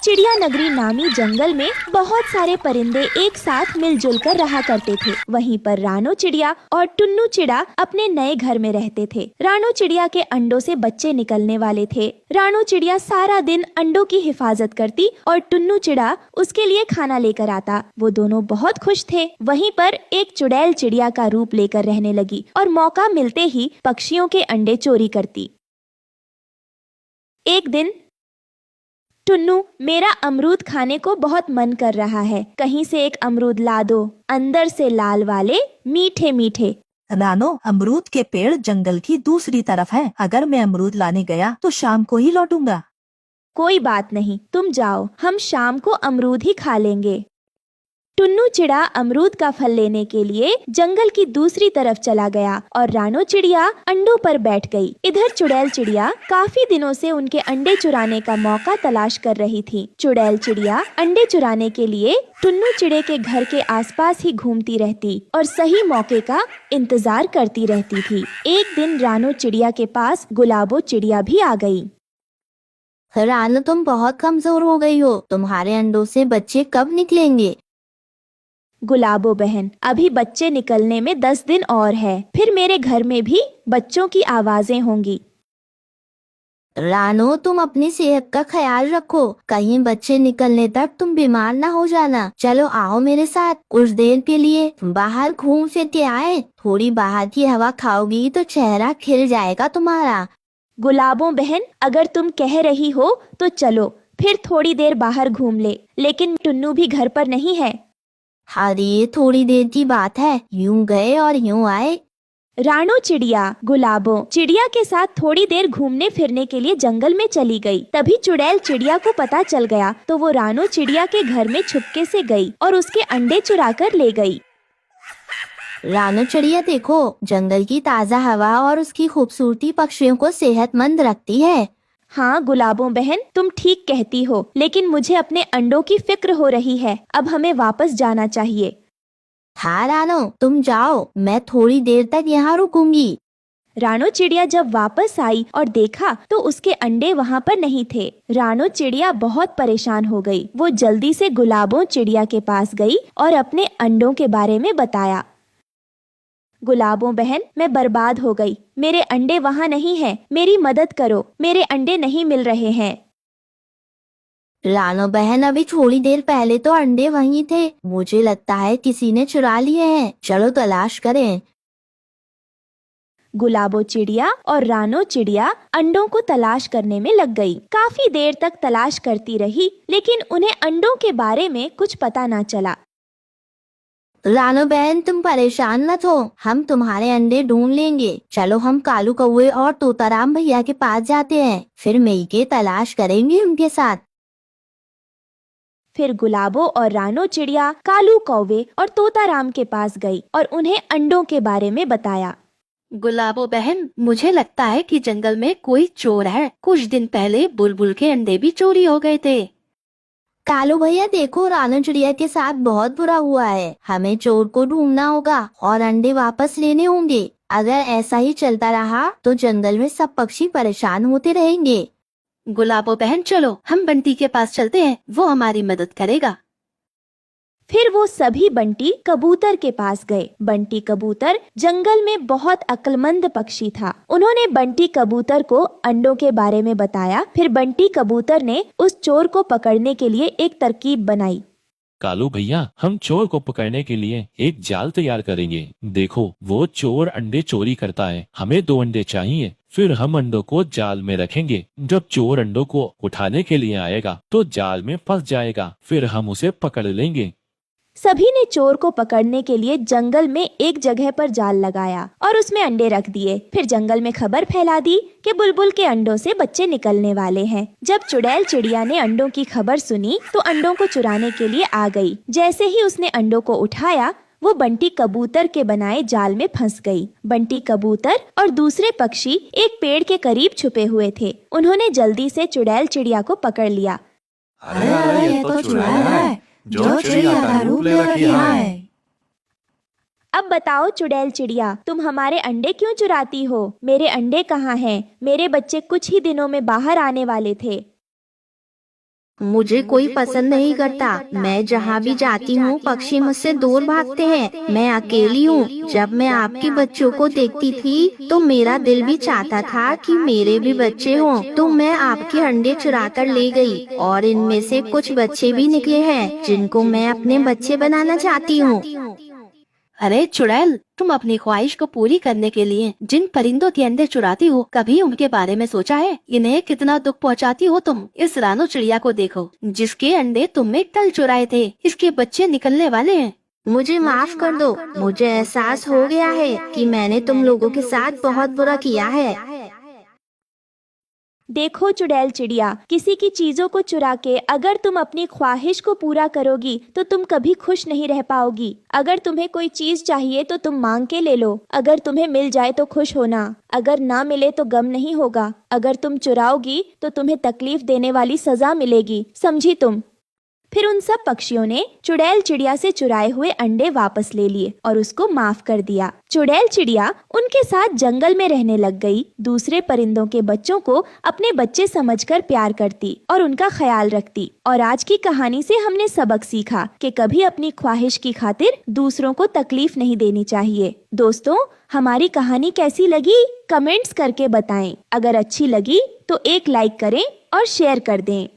चिड़िया नगरी नामी जंगल में बहुत सारे परिंदे एक साथ मिलजुल कर रहा करते थे। वहीं पर रानो चिड़िया और टुन्नू चिड़ा अपने नए घर में रहते थे। रानो चिड़िया के अंडों से बच्चे निकलने वाले थे। रानो चिड़िया सारा दिन अंडों की हिफाजत करती और टुन्नू चिड़ा उसके लिए खाना लेकर आता। वो दोनों बहुत खुश थे। वहीं पर एक चुड़ैल चिड़िया का रूप लेकर रहने लगी और मौका मिलते ही पक्षियों के अंडे चोरी करती। एक दिन, टुन्नू, मेरा अमरूद खाने को बहुत मन कर रहा है, कहीं से एक अमरूद ला दो, अंदर से लाल वाले, मीठे मीठे। रानो, अमरूद के पेड़ जंगल की दूसरी तरफ है। अगर मैं अमरूद लाने गया तो शाम को ही लौटूंगा। कोई बात नहीं, तुम जाओ, हम शाम को अमरूद ही खा लेंगे। टुन्नू चिड़ा अमरूद का फल लेने के लिए जंगल की दूसरी तरफ चला गया और रानो चिड़िया अंडों पर बैठ गई। इधर चुड़ैल चिड़िया काफी दिनों से उनके अंडे चुराने का मौका तलाश कर रही थी। चुड़ैल चिड़िया अंडे चुराने के लिए टुन्नू चिड़े के घर के आसपास ही घूमती रहती और सही मौके का इंतजार करती रहती थी। एक दिन रानो चिड़िया के पास गुलाबो चिड़िया भी आ गई। रानो, तुम बहुत कमजोर हो गई हो, तुम्हारे अंडों से बच्चे कब निकलेंगे? गुलाबो बहन, अभी बच्चे निकलने में 10 दिन और है, फिर मेरे घर में भी बच्चों की आवाजें होंगी। रानो, तुम अपनी सेहत का ख्याल रखो, कहीं बच्चे निकलने तक तुम बीमार ना हो जाना। चलो आओ मेरे साथ, कुछ देर के लिए बाहर घूम फिर के आए। थोड़ी बाहर की हवा खाओगी तो चेहरा खिल जाएगा तुम्हारा। गुलाबो बहन, अगर तुम कह रही हो तो चलो, फिर थोड़ी देर बाहर घूम ले, लेकिन टुन्नू भी घर पर नहीं है। अरे थोड़ी देर की बात है, यूं गए और यूं आए। रानो चिड़िया गुलाबो चिड़िया के साथ थोड़ी देर घूमने फिरने के लिए जंगल में चली गई। तभी चुड़ैल चिड़िया को पता चल गया तो वो रानो चिड़िया के घर में छुपके से गई और उसके अंडे चुरा कर ले गई। रानो चिड़िया, देखो, जंगल की ताज़ा हवा और उसकी खूबसूरती पक्षियों को सेहतमंद रखती है। हाँ गुलाबो बहन, तुम ठीक कहती हो, लेकिन मुझे अपने अंडों की फिक्र हो रही है। अब हमें वापस जाना चाहिए। हाँ रानो, तुम जाओ, मैं थोड़ी देर तक यहाँ रुकूंगी। रानो चिड़िया जब वापस आई और देखा तो उसके अंडे वहाँ पर नहीं थे। रानो चिड़िया बहुत परेशान हो गई। वो जल्दी से गुलाबो चिड़िया के पास गई और अपने अंडों के बारे में बताया। गुलाबो बहन, मैं बर्बाद हो गई, मेरे अंडे वहाँ नहीं हैं, मेरी मदद करो, मेरे अंडे नहीं मिल रहे हैं। रानो बहन, अभी थोड़ी देर पहले तो अंडे वहीं थे, मुझे लगता है किसी ने चुरा लिए हैं, चलो तलाश करें। गुलाबो चिड़िया और रानो चिड़िया अंडों को तलाश करने में लग गई। काफी देर तक तलाश करती रही, लेकिन उन्हें अंडों के बारे में कुछ पता न चला। रानो बहन, तुम परेशान मत हो, हम तुम्हारे अंडे ढूंढ लेंगे। चलो हम कालू कौवे और तोताराम भैया के पास जाते हैं, फिर मिलके तलाश करेंगे उनके साथ। फिर गुलाबो और रानो चिड़िया कालू कौवे और तोताराम के पास गई और उन्हें अंडों के बारे में बताया। गुलाबो बहन, मुझे लगता है कि जंगल में कोई चोर है। कुछ दिन पहले बुलबुल के अंडे भी चोरी हो गए थे। कालू भैया, देखो, रानो चिड़िया के साथ बहुत बुरा हुआ है। हमें चोर को ढूंढना होगा और अंडे वापस लेने होंगे। अगर ऐसा ही चलता रहा तो जंगल में सब पक्षी परेशान होते रहेंगे। गुलाबो बहन, चलो हम बंटी के पास चलते हैं, वो हमारी मदद करेगा। फिर वो सभी बंटी कबूतर के पास गए। बंटी कबूतर जंगल में बहुत अक्लमंद पक्षी था। उन्होंने बंटी कबूतर को अंडों के बारे में बताया। फिर बंटी कबूतर ने उस चोर को पकड़ने के लिए एक तरकीब बनाई। कालू भैया, हम चोर को पकड़ने के लिए एक जाल तैयार करेंगे। देखो, वो चोर अंडे चोरी करता है, हमें 2 अंडे चाहिए। फिर हम अंडों को जाल में रखेंगे। जब चोर अंडों को उठाने के लिए आएगा तो जाल में फंस जाएगा, फिर हम उसे पकड़ लेंगे। सभी ने चोर को पकड़ने के लिए जंगल में एक जगह पर जाल लगाया और उसमें अंडे रख दिए। फिर जंगल में खबर फैला दी कि बुलबुल के अंडों से बच्चे निकलने वाले हैं। जब चुड़ैल चिड़िया ने अंडों की खबर सुनी तो अंडों को चुराने के लिए आ गई। जैसे ही उसने अंडों को उठाया, वो बंटी कबूतर के बनाए जाल में फंस गई। बंटी कबूतर और दूसरे पक्षी एक पेड़ के करीब छुपे हुए थे। उन्होंने जल्दी से चुड़ैल चिड़िया को पकड़ लिया। अरे ये तो चुड़ैल है जो चिड़िया का रूप ले रखी है। अब बताओ चुड़ैल चिड़िया, तुम हमारे अंडे क्यों चुराती हो? मेरे अंडे कहाँ हैं? मेरे बच्चे कुछ ही दिनों में बाहर आने वाले थे। मुझे कोई पसंद नहीं करता। मैं जहाँ भी जाती हूँ पक्षी मुझसे दूर भागते हैं। मैं अकेली हूँ। जब मैं आपके बच्चों को देखती थी तो मेरा दिल भी चाहता था कि मेरे भी बच्चे हों, तो मैं आपके अंडे चुरा कर ले गई और इनमें से कुछ बच्चे भी निकले हैं जिनको मैं अपने बच्चे बनाना चाहती हूँ। अरे चुड़ैल, तुम अपनी ख्वाहिश को पूरी करने के लिए जिन परिंदों के अंडे चुराती हो, कभी उनके बारे में सोचा है? इन्हें कितना दुख पहुंचाती हो तुम। इस रानो चिड़िया को देखो, जिसके अंडे तुमने कल चुराए थे। इसके बच्चे निकलने वाले हैं। मुझे माफ कर दो। मुझे एहसास हो गया है कि मैंने तुम लोगों के साथ बहुत बुरा किया है। देखो चुड़ैल चिड़िया, किसी की चीजों को चुरा के अगर तुम अपनी ख्वाहिश को पूरा करोगी तो तुम कभी खुश नहीं रह पाओगी। अगर तुम्हें कोई चीज चाहिए तो तुम मांग के ले लो। अगर तुम्हें मिल जाए तो खुश होना, अगर ना मिले तो गम नहीं होगा। अगर तुम चुराओगी तो तुम्हें तकलीफ देने वाली सजा मिलेगी, समझी तुम? फिर उन सब पक्षियों ने चुड़ैल चिड़िया से चुराए हुए अंडे वापस ले लिए और उसको माफ कर दिया। चुड़ैल चिड़िया उनके साथ जंगल में रहने लग गई। दूसरे परिंदों के बच्चों को अपने बच्चे समझकर प्यार करती और उनका ख्याल रखती। और आज की कहानी से हमने सबक सीखा कि कभी अपनी ख्वाहिश की खातिर दूसरों को तकलीफ नहीं देनी चाहिए। दोस्तों, हमारी कहानी कैसी लगी कमेंट्स करके बताएं। अगर अच्छी लगी तो एक लाइक करें और शेयर कर दें।